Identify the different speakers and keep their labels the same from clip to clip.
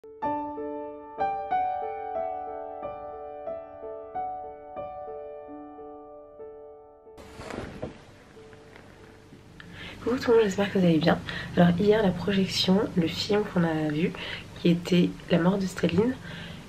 Speaker 1: Coucou tout le monde, j'espère que vous allez bien. Alors hier la projection, le film qu'on a vu, qui était La mort de Staline,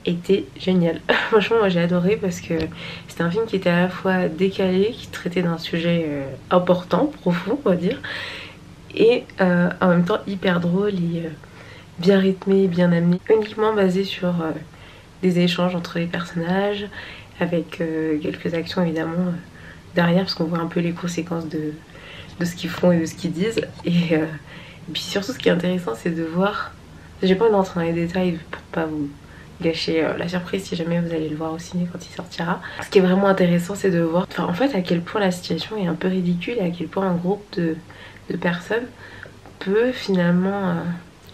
Speaker 1: était génial. Franchement moi j'ai adoré parce que c'était un film qui était à la fois décalé, qui traitait d'un sujet important, profond on va dire, et en même temps hyper drôle et bien rythmé, bien amené, uniquement basé sur des échanges entre les personnages, avec quelques actions évidemment derrière, parce qu'on voit un peu les conséquences de ce qu'ils font et de ce qu'ils disent. Et puis surtout ce qui est intéressant c'est de voir, j'ai pas envie d'entrer dans les détails pour pas vous gâcher la surprise si jamais vous allez le voir au ciné quand il sortira. Ce qui est vraiment intéressant c'est de voir en fait à quel point la situation est un peu ridicule et à quel point un groupe de personnes peut finalement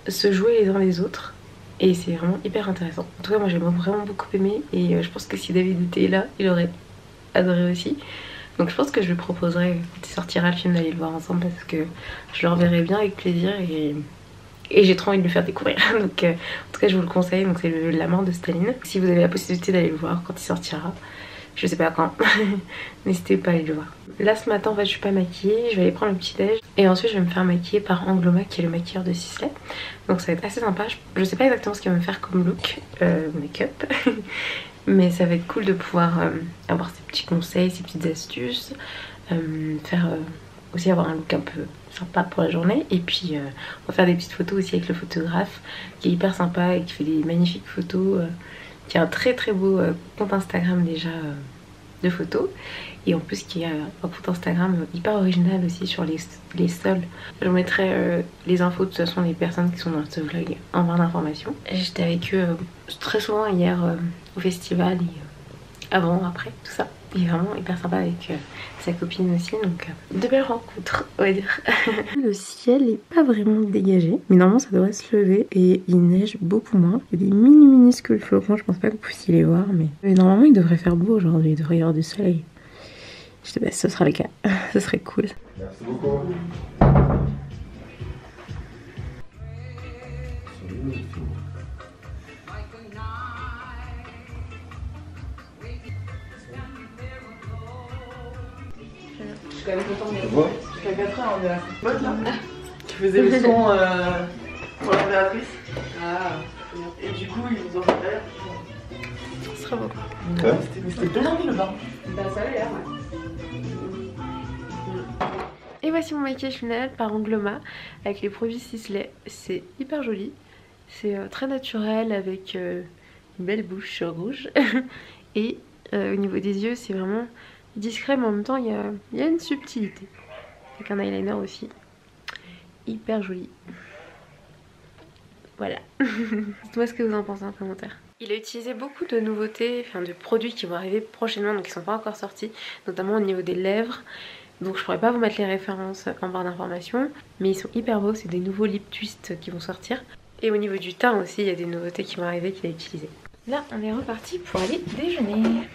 Speaker 1: se jouer les uns les autres, et c'est vraiment hyper intéressant. En tout cas moi j'ai vraiment beaucoup aimé, et je pense que si David était là il aurait adoré aussi. Donc je pense que je lui proposerai quand il sortira le film d'aller le voir ensemble, parce que je le reverrai bien avec plaisir et j'ai trop envie de le faire découvrir. Donc en tout cas je vous le conseille, donc c'est La mort de Staline. Si vous avez la possibilité d'aller le voir quand il sortira, je sais pas quand, n'hésitez pas à aller le voir. Là ce matin en fait je suis pas maquillée, je vais aller prendre le petit déj et ensuite je vais me faire maquiller par Angloma qui est le maquilleur de Sisley. Donc ça va être assez sympa, je sais pas exactement ce qu'il va me faire comme look, make-up. Mais ça va être cool de pouvoir avoir ces petits conseils, ces petites astuces, aussi avoir un look un peu sympa pour la journée. Et puis on va faire des petites photos aussi avec le photographe qui est hyper sympa et qui fait des magnifiques photos, qui a un très beau compte Instagram déjà de photos, et en plus qui a un compte Instagram hyper original aussi sur les sols. Je vous mettrai les infos de toute façon, les personnes qui sont dans ce vlog en barre d'informations. J'étais avec eux très souvent hier au festival, et avant, après, tout ça. Il est vraiment hyper sympa avec sa copine aussi, donc de belles rencontres on va dire. Le ciel est pas vraiment dégagé, mais normalement ça devrait se lever et il neige beaucoup moins. Il y a des minuscules flocons, je pense pas que vous puissiez les voir, mais normalement il devrait faire beau aujourd'hui, il devrait y avoir du soleil. Je sais pas si ce sera le cas, ce serait cool.
Speaker 2: Merci beaucoup.
Speaker 3: Je suis quand même contente de
Speaker 2: voir.
Speaker 3: Je suis à 4 heures de la pote là, qui faisait le son pour l'impératrice. Ah, et du coup, ils nous ont fait derrière.
Speaker 1: Ce serait beau.
Speaker 2: Ouais.
Speaker 3: C'était bien envie le bain. Bah, ça avait l'air, ouais.
Speaker 1: Et voici mon maquillage final par Angloma avec les produits Sisley. C'est hyper joli, c'est très naturel avec une belle bouche rouge. Et au niveau des yeux c'est vraiment discret, mais en même temps il y a une subtilité. Avec un eyeliner aussi, hyper joli. Voilà. Dites-moi ce que vous en pensez en commentaire. Il a utilisé beaucoup de nouveautés, enfin de produits qui vont arriver prochainement, donc qui sont pas encore sortis, notamment au niveau des lèvres. Donc je pourrais pas vous mettre les références en barre d'informations, mais ils sont hyper beaux, c'est des nouveaux lip twists qui vont sortir. Et au niveau du teint aussi, il y a des nouveautés qui vont arriver qu'il a utilisées. Là on est reparti pour aller déjeuner.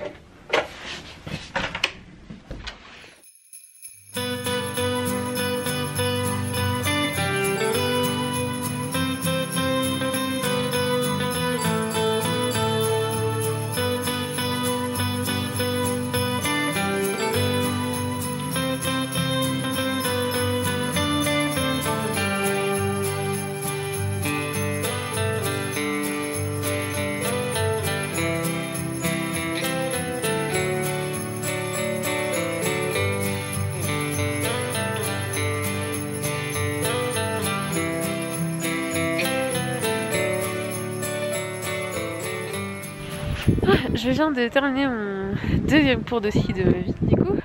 Speaker 1: Je viens de terminer mon deuxième cours de ski de ma vie du coup,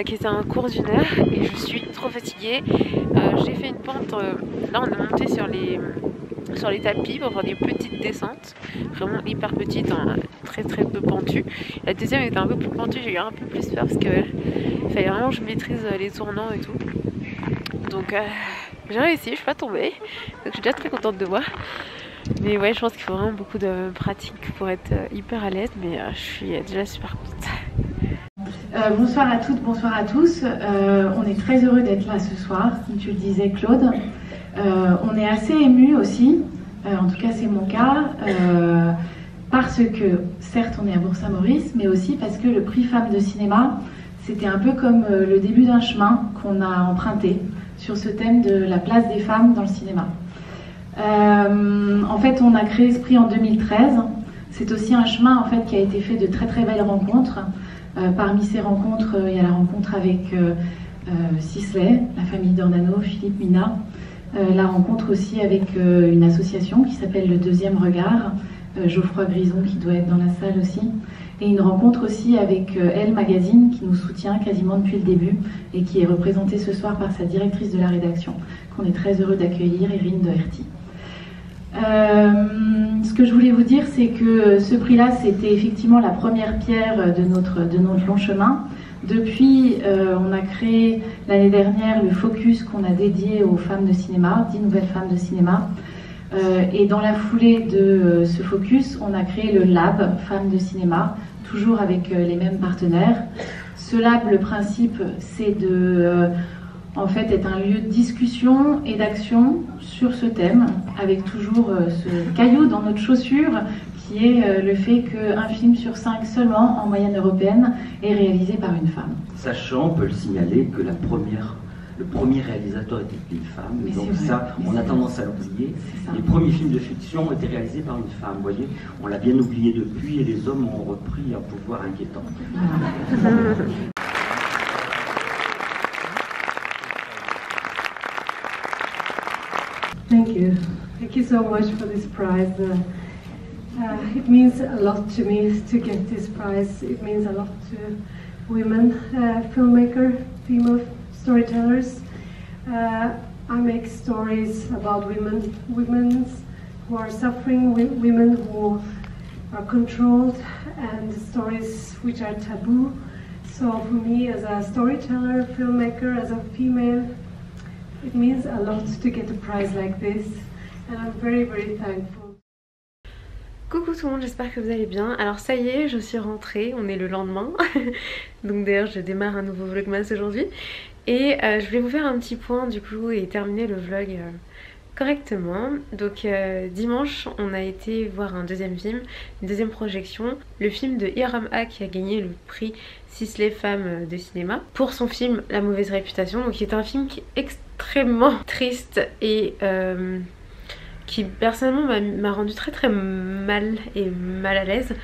Speaker 1: qui était un cours d'1 heure, et je suis trop fatiguée. J'ai fait une pente, là on est monté sur les tapis pour faire des petites descentes, vraiment hyper petites, hein, très peu pentues. La deuxième était un peu plus pentue, j'ai eu un peu plus peur parce que fallait vraiment que je maîtrise les tournants et tout. Donc j'ai réussi, je suis pas tombée, donc je suis déjà très contente de moi. Mais ouais, je pense qu'il faut vraiment beaucoup de pratique pour être hyper à l'aise, mais je suis déjà super contente.
Speaker 4: Bonsoir à toutes, bonsoir à tous. On est très heureux d'être là ce soir, comme tu le disais Claude. On est assez émus aussi, En tout cas, c'est mon cas. Parce que, certes, on est à Bourg-Saint-Maurice, mais aussi parce que le prix Femmes de cinéma, c'était un peu comme le début d'un chemin qu'on a emprunté sur ce thème de la place des femmes dans le cinéma. En fait, on a créé ce prix en 2013. C'est aussi un chemin en fait, qui a été fait de très très belles rencontres. Parmi ces rencontres, il y a la rencontre avec Sisley, la famille d'Ornano, Philippe Mina. La rencontre aussi avec une association qui s'appelle Le Deuxième Regard, Geoffroy Grison qui doit être dans la salle aussi. Et une rencontre aussi avec Elle Magazine qui nous soutient quasiment depuis le début et qui est représentée ce soir par sa directrice de la rédaction, qu'on est très heureux d'accueillir, Irine Doherty. Ce que je voulais vous dire, c'est que ce prix-là, c'était effectivement la première pierre de notre long chemin. Depuis, on a créé l'année dernière le focus qu'on a dédié aux femmes de cinéma, 10 nouvelles femmes de cinéma. Et dans la foulée de ce focus, on a créé le Lab Femmes de cinéma, toujours avec les mêmes partenaires. Ce Lab, le principe, c'est de en fait être un lieu de discussion et d'action sur ce thème, avec toujours ce caillou dans notre chaussure, qui est le fait qu'un film sur 5 seulement, en moyenne européenne, est réalisé par une femme.
Speaker 2: Sachant, on peut le signaler, que le premier réalisateur était une femme, mais donc ça, on a tendance à l'oublier. Les premiers films de fiction ont été réalisés par une femme, vous voyez, on l'a bien oublié depuis et les hommes ont repris un pouvoir inquiétant. Voilà.
Speaker 5: Thank you. Thank you so much for this prize. It means a lot to me to get this prize. It means a lot to women filmmakers, female storytellers. I make stories about women who are suffering, women who are controlled, and stories which are taboo. So for me, as a storyteller, filmmaker, as a female, it means a lot to get a prize like this, and I'm very, very thankful.
Speaker 1: Coucou tout le monde, j'espère que vous allez bien. Alors ça y est, je suis rentrée, on est le lendemain. Donc d'ailleurs je démarre un nouveau vlogmas aujourd'hui. Et je voulais vous faire un petit point du coup et terminer le vlog correctement. Donc dimanche on a été voir un deuxième film, une deuxième projection. Le film de Hiram Ha qui a gagné le prix Sisley Femmes de cinéma pour son film La Mauvaise Réputation. Donc qui est un film qui est extrêmement triste et qui personnellement m'a rendu très mal et mal à l'aise.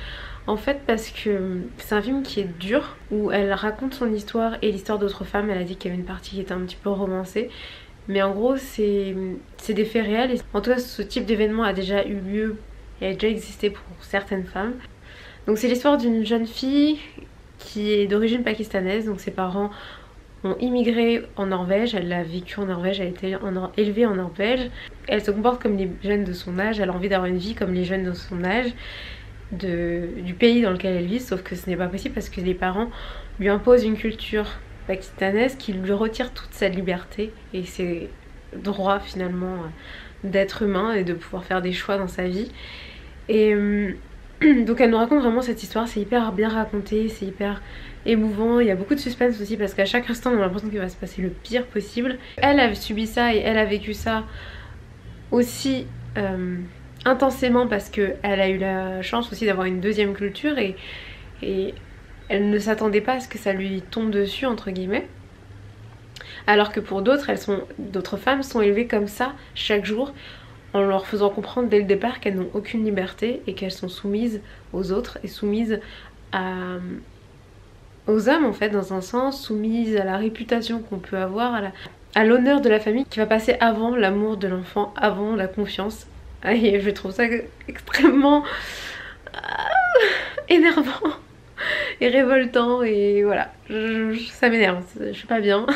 Speaker 1: En fait parce que c'est un film qui est dur, où elle raconte son histoire et l'histoire d'autres femmes. Elle a dit qu'il y avait une partie qui était un petit peu romancée, mais en gros c'est des faits réels. Et en tout cas ce type d'événement a déjà eu lieu et a déjà existé pour certaines femmes. Donc c'est l'histoire d'une jeune fille qui est d'origine pakistanaise, donc ses parents ont immigré en Norvège, elle a vécu en Norvège, elle a été élevée en Norvège. Elle se comporte comme les jeunes de son âge, elle a envie d'avoir une vie comme les jeunes de son âge, du pays dans lequel elle vit, sauf que ce n'est pas possible parce que les parents lui imposent une culture pakistanaise qui lui retire toute sa liberté et ses droits finalement d'être humain et de pouvoir faire des choix dans sa vie. Et donc elle nous raconte vraiment cette histoire, c'est hyper bien raconté, c'est hyper émouvant, il y a beaucoup de suspense aussi parce qu'à chaque instant on a l'impression qu'il va se passer le pire possible. Elle a subi ça et elle a vécu ça aussi intensément parce qu'elle a eu la chance aussi d'avoir une deuxième culture et elle ne s'attendait pas à ce que ça lui tombe dessus entre guillemets. Alors que pour d'autres femmes sont élevées comme ça chaque jour, en leur faisant comprendre dès le départ qu'elles n'ont aucune liberté et qu'elles sont soumises aux autres et soumises aux hommes en fait, dans un sens, soumises à la réputation qu'on peut avoir, à l'honneur de la famille qui va passer avant l'amour de l'enfant, avant la confiance. Et je trouve ça extrêmement énervant et révoltant et voilà, ça m'énerve, je suis pas bien.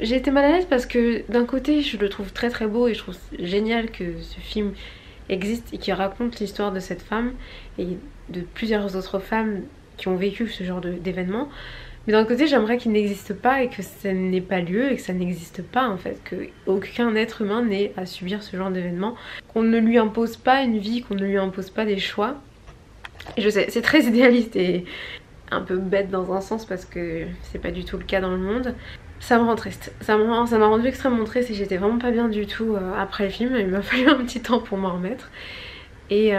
Speaker 1: J'ai été mal à l'aise parce que d'un côté je le trouve très beau et je trouve génial que ce film existe et qui raconte l'histoire de cette femme et de plusieurs autres femmes qui ont vécu ce genre d'événements. Mais d'un côté j'aimerais qu'il n'existe pas et que ça n'ait pas lieu et que ça n'existe pas en fait, qu'aucun être humain n'ait à subir ce genre d'événement, qu'on ne lui impose pas une vie, qu'on ne lui impose pas des choix. Et je sais, c'est très idéaliste et un peu bête dans un sens parce que c'est pas du tout le cas dans le monde. ça me rend triste. Ça m'a rendu extrêmement triste et j'étais vraiment pas bien du tout après le film. Il m'a fallu un petit temps pour m'en remettre. Et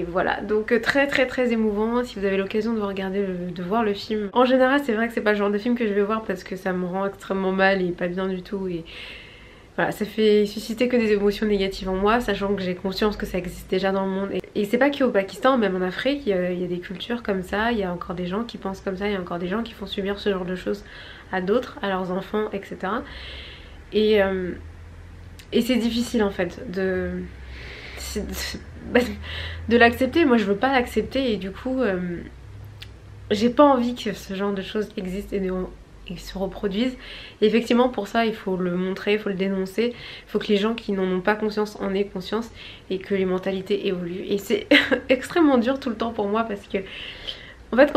Speaker 1: voilà, donc très émouvant. Si vous avez l'occasion de regarder, de voir le film. En général, c'est vrai que c'est pas le genre de film que je vais voir parce que ça me rend extrêmement mal et pas bien du tout. Et voilà, ça fait susciter que des émotions négatives en moi, sachant que j'ai conscience que ça existe déjà dans le monde. Et c'est pas qu'au Pakistan, même en Afrique, il y a des cultures comme ça, il y a encore des gens qui pensent comme ça, il y a encore des gens qui font subir ce genre de choses à d'autres, à leurs enfants, etc. Et c'est difficile en fait de l'accepter. Moi je veux pas l'accepter et du coup j'ai pas envie que ce genre de choses existent et se reproduisent. Et effectivement pour ça il faut le montrer, il faut le dénoncer, il faut que les gens qui n'en ont pas conscience en aient conscience et que les mentalités évoluent. Et c'est extrêmement dur tout le temps pour moi parce que en fait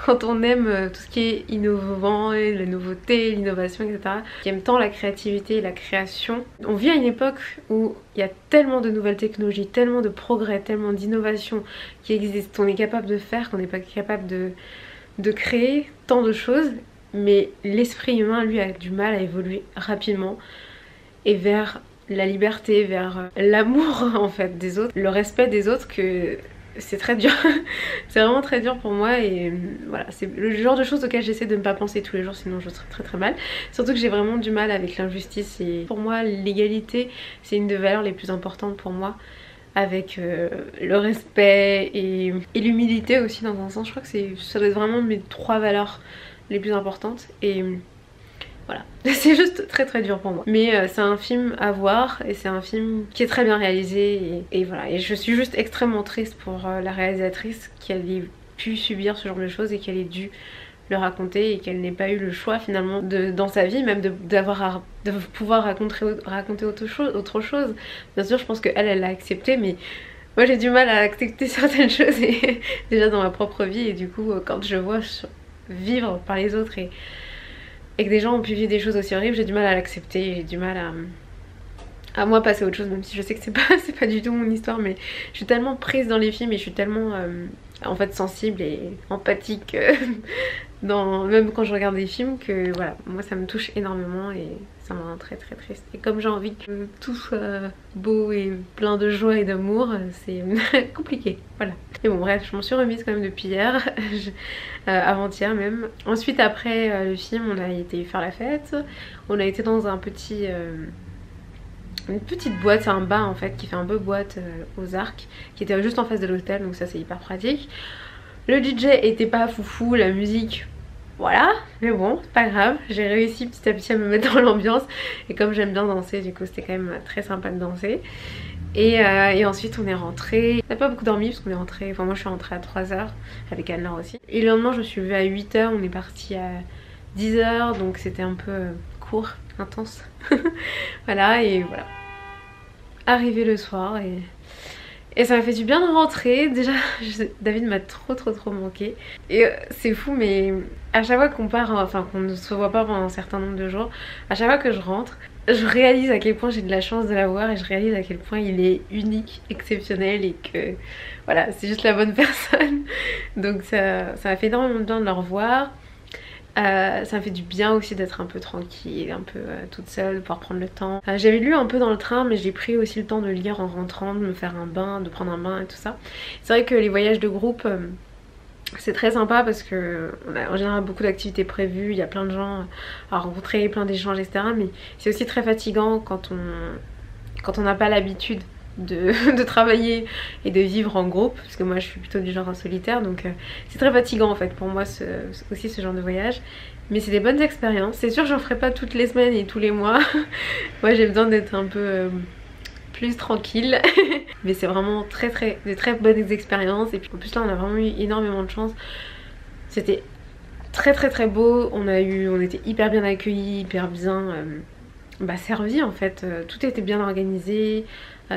Speaker 1: quand on aime tout ce qui est innovant, et la nouveauté, l'innovation, etc., qui aime tant la créativité et la création, on vit à une époque où il y a tellement de nouvelles technologies, tellement de progrès, tellement d'innovations qui existent, on est capable de faire, qu'on n'est pas capable de créer tant de choses. Mais l'esprit humain, lui, a du mal à évoluer rapidement et vers la liberté, vers l'amour en fait des autres, le respect des autres, que c'est très dur. C'est vraiment très dur pour moi et voilà, c'est le genre de choses auxquelles j'essaie de ne pas penser tous les jours, sinon je serais très mal. Surtout que j'ai vraiment du mal avec l'injustice et pour moi l'égalité c'est une des valeurs les plus importantes pour moi, avec le respect et l'humilité aussi dans un sens. Je crois que ça doit être vraiment mes 3 valeurs les plus importantes et voilà, c'est juste très dur pour moi. Mais c'est un film à voir et c'est un film qui est très bien réalisé et voilà. Et je suis juste extrêmement triste pour la réalisatrice qu'elle ait pu subir ce genre de choses et qu'elle ait dû le raconter et qu'elle n'ait pas eu le choix finalement dans sa vie même de pouvoir raconter autre chose. Bien sûr je pense qu'elle l'a accepté mais moi j'ai du mal à accepter certaines choses et déjà dans ma propre vie et du coup quand je vois vivre par les autres et que des gens ont pu vivre des choses aussi horribles, j'ai du mal à l'accepter, j'ai du mal à moi passer à autre chose, même si je sais que c'est pas du tout mon histoire, mais je suis tellement prise dans les films et je suis tellement en fait sensible et empathique même quand je regarde des films que voilà, moi ça me touche énormément et ça me rend très triste. Et comme j'ai envie que tout soit beau et plein de joie et d'amour, c'est compliqué, voilà. Et bon bref, je m'en suis remise quand même depuis hier, avant-hier même. Ensuite après le film on a été faire la fête, on a été dans un petit... une petite boîte, c'est un bar en fait qui fait un peu boîte aux Arcs, qui était juste en face de l'hôtel, donc ça c'est hyper pratique. Le DJ était pas foufou, la musique voilà, mais bon c'est pas grave, j'ai réussi petit à petit à me mettre dans l'ambiance et comme j'aime bien danser du coup c'était quand même très sympa de danser. Et ensuite on est rentré, on n'a pas beaucoup dormi parce qu'on est rentré, enfin moi je suis rentrée à 3h avec Anne-Laure aussi. Et le lendemain je me suis levée à 8h, on est parti à 10h donc c'était un peu court, intense. Voilà et voilà. Arrivé le soir et ça m'a fait du bien de rentrer. Déjà David m'a trop manqué et c'est fou mais à chaque fois qu'on part, enfin qu'on ne se voit pas pendant un certain nombre de jours, à chaque fois que je rentre je réalise à quel point j'ai de la chance de l'avoir et je réalise à quel point il est unique, exceptionnel et que voilà c'est juste la bonne personne. Donc ça m'a fait énormément de bien de le revoir. Ça me fait du bien aussi d'être un peu tranquille, un peu toute seule, de pouvoir prendre le temps. J'avais lu un peu dans le train mais j'ai pris aussi le temps de lire en rentrant, de me faire un bain, de prendre un bain et tout ça. C'est vrai que les voyages de groupe c'est très sympa parce que on a en général beaucoup d'activités prévues, il y a plein de gens à rencontrer, plein d'échanges etc. Mais c'est aussi très fatigant quand on n'a pas l'habitude de travailler et de vivre en groupe parce que moi je suis plutôt du genre solitaire donc c'est très fatigant en fait pour moi aussi ce genre de voyage, mais c'est des bonnes expériences. C'est sûr j'en ferai pas toutes les semaines et tous les mois. Moi j'ai besoin d'être un peu plus tranquille mais c'est vraiment des très bonnes expériences et puis en plus là on a vraiment eu énormément de chance, c'était très beau, on était hyper bien accueillis, hyper bien servi en fait, tout était bien organisé.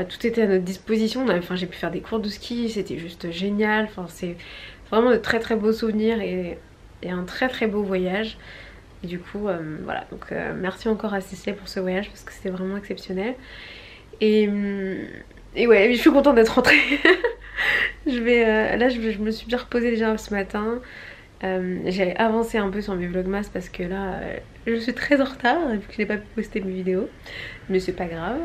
Speaker 1: Tout était à notre disposition, j'ai pu faire des cours de ski, c'était juste génial, c'est vraiment de très beaux souvenirs et un très beau voyage. Et du coup voilà, donc merci encore à Cécile pour ce voyage parce que c'était vraiment exceptionnel. Et ouais, je suis contente d'être rentrée. Là je me suis bien reposée déjà ce matin J'ai avancé un peu sur mes vlogmas parce que là je suis très en retard vu que je n'ai pas pu poster mes vidéos, mais c'est pas grave.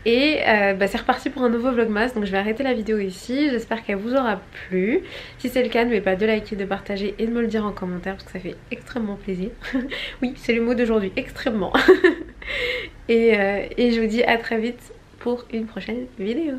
Speaker 1: Et c'est reparti pour un nouveau vlogmas, donc je vais arrêter la vidéo ici. J'espère qu'elle vous aura plu. Si c'est le cas, n'oubliez pas de liker, de partager et de me le dire en commentaire parce que ça fait extrêmement plaisir. Oui, c'est le mot d'aujourd'hui, extrêmement. Et je vous dis à très vite pour une prochaine vidéo.